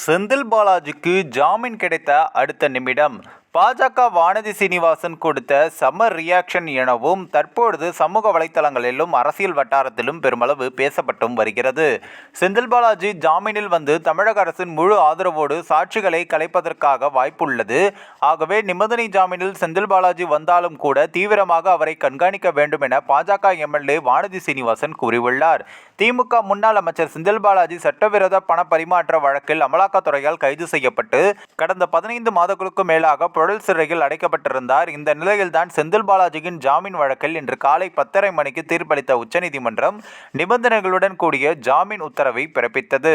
செந்தில் பாலாஜிக்கு ஜாமீன் கிடைத்த அடுத்த நிமிடம் பாஜக வானதி சீனிவாசன் கொடுத்த சம்மர் ரியாக்ஷன் எனவும் தற்பொழுது சமூக வலைத்தளங்களிலும் அரசியல் வட்டாரத்திலும் பெருமளவு பேசப்பட்டும் வருகிறது. செந்தில் பாலாஜி ஜாமீனில் வந்து தமிழக அரசின் முழு ஆதரவோடு சாட்சிகளை கலைப்பதற்காக வாய்ப்புள்ளது. ஆகவே நிபந்தனை ஜாமீனில் செந்தில் பாலாஜி வந்தாலும் கூட தீவிரமாக அவரை கண்காணிக்க வேண்டும் என பாஜக எம்எல்ஏ வானதி சீனிவாசன் கூறியுள்ளார். திமுக முன்னாள் அமைச்சர் செந்தில் பாலாஜி சட்டவிரோத பண பரிமாற்ற வழக்கில் அமலாக்கத்துறையால் கைது செய்யப்பட்டு கடந்த 15 மாதங்களுக்கு மேலாக புழல் சிறையில் அடைக்கப்பட்டிருந்தார். இந்த நிலையில்தான் செந்தில் பாலாஜியின் ஜாமீன் வழக்கில் இன்று காலை 10:30 மணிக்கு தீர்ப்பளித்த உச்சநீதிமன்றம் நிபந்தனைகளுடன் கூடிய ஜாமீன் உத்தரவை பிறப்பித்தது.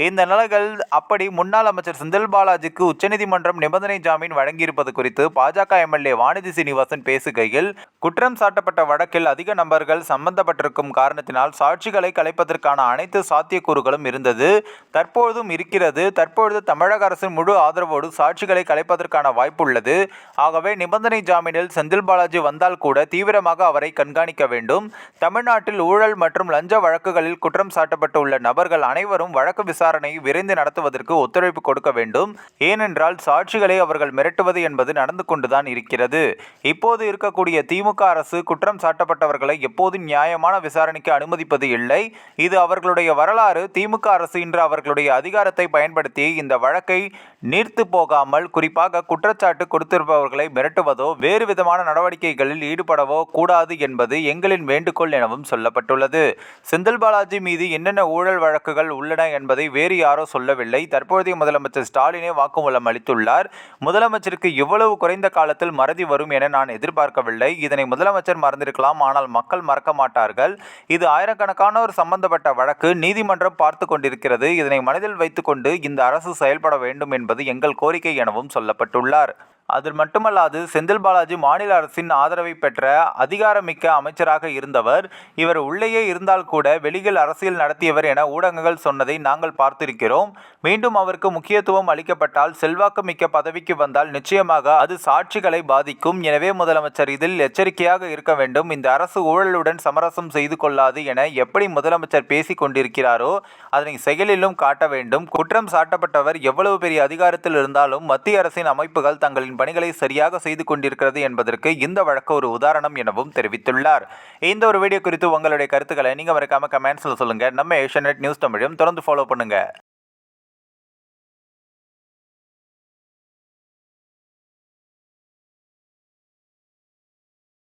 இந்த நிலையில் அப்படி முன்னாள் அமைச்சர் செந்தில் பாலாஜிக்கு உச்சநீதிமன்றம் நிபந்தனை ஜாமீன் வழங்கியிருப்பது குறித்து பாஜக எம்எல்ஏ வானதி சீனிவாசன் பேசுகையில், குற்றம் சாட்டப்பட்ட வழக்கில் அதிக நபர்கள் சம்பந்தப்பட்டிருக்கும் காரணத்தினால் சாட்சிகளை கலைப்பதற்கான அனைத்து சாத்தியக்கூறுகளும் இருந்தது, தற்பொழுதும் இருக்கிறது. தற்பொழுது தமிழக அரசின் முழு ஆதரவோடு சாட்சிகளை கலைப்பதற்கான வாய்ப்பு உள்ளது. ஆகவே நிபந்தனை ஜாமீனில் செந்தில் பாலாஜி வந்தால் கூட தீவிரமாக அவரை கண்காணிக்க வேண்டும். தமிழ்நாட்டில் ஊழல் மற்றும் லஞ்ச வழக்குகளில் குற்றம் சாட்டப்பட்டுள்ள நபர்கள் அனைவரும் வழக்கு விசாரணையை விரைந்து நடத்துவதற்கு ஒத்துழைப்பு கொடுக்க வேண்டும். ஏனென்றால் சாட்சிகளை அவர்கள் மிரட்டுவது என்பது நடந்து கொண்டுதான் இருக்கிறது. இப்போது இருக்கக்கூடிய திமுக அரசு குற்றம் சாட்டப்பட்டவர்களை எப்போதும் நியாயமான விசாரணைக்கு அனுமதிப்பது இல்லை. இது அவர்களுடைய வரலாறு. திமுக அரசு இன்று அவர்களுடைய அதிகாரத்தை பயன்படுத்தி இந்த வழக்கை நீர்த்து போகாமல், குறிப்பாக குற்றச்சாட்டு கொடுத்திருப்பவர்களை மிரட்டுவதோ வேறு விதமான நடவடிக்கைகளில் ஈடுபடவோ கூடாது என்பது எங்களின் வேண்டுகோள் எனவும் சொல்லப்பட்டுள்ளது. செந்தில் பாலாஜி மீது என்னென்ன ஊழல் வழக்குகள் உள்ளன என்பதை வேறு யாரோ சொல்லவில்லை. தற்போதைய முதலமைச்சர் ஸ்டாலினே வாக்குமூலம் அளித்துள்ளார். முதலமைச்சருக்கு இவ்வளவு குறைந்த காலத்தில் மறதி வரும் என நான் எதிர்பார்க்கவில்லை. இதனை முதலமைச்சர் மறந்திருக்கலாம், ஆனால் மக்கள் மறக்க மாட்டார்கள். இது ஆயிரக்கணக்கானோர் சம்பந்தப்பட்ட வழக்கு. நீதிமன்றம் பார்த்து கொண்டிருக்கிறது. இதனை மனதில் வைத்துக்கொண்டு இந்த அரசு செயல்பட வேண்டும் என்பது எங்கள் கோரிக்கை எனவும் சொல்லப்பட்டுள்ளார். அது மட்டுமல்லாது, செந்தில் பாலாஜி மாநில அரசின் ஆதரவை பெற்ற அதிகாரமிக்க அமைச்சராக இருந்தவர். இவர் உள்ளேயே இருந்தால் கூட வெளியில் அரசியல் நடத்தியவர் என ஊடகங்கள் சொன்னதை நாங்கள் பார்த்திருக்கிறோம். மீண்டும் அவருக்கு முக்கியத்துவம் அளிக்கப்பட்டால், செல்வாக்கு மிக்க பதவிக்கு வந்தால் நிச்சயமாக அது சாட்சிகளை பாதிக்கும். எனவே முதலமைச்சர் இதில் எச்சரிக்கையாக இருக்க வேண்டும். இந்த அரசு ஊழலுடன் சமரசம் செய்து கொள்ளாது என எப்படி முதலமைச்சர் பேசிக் கொண்டிருக்கிறாரோ அதனை செயலிலும் காட்ட வேண்டும். குற்றம் சாட்டப்பட்டவர் எவ்வளவு பெரிய அதிகாரத்தில் இருந்தாலும் மத்திய அரசின் அமைப்புகள் தங்களின் பணிகளை சரியாக செய்து கொண்டிருக்கிறது என்பதற்கு இந்த வழக்கு ஒரு உதாரணம் எனவும் தெரிவித்துள்ளார். இந்த ஒரு வீடியோ குறித்து உங்களுடைய கருத்துக்களை நீங்க மறக்காம கமெண்ட்ஸ்ல சொல்லுங்க. நம்ம ஏஷியாநெட் நியூஸ் தமிழையும் தொடர்ந்து ஃபாலோ பண்ணுங்க.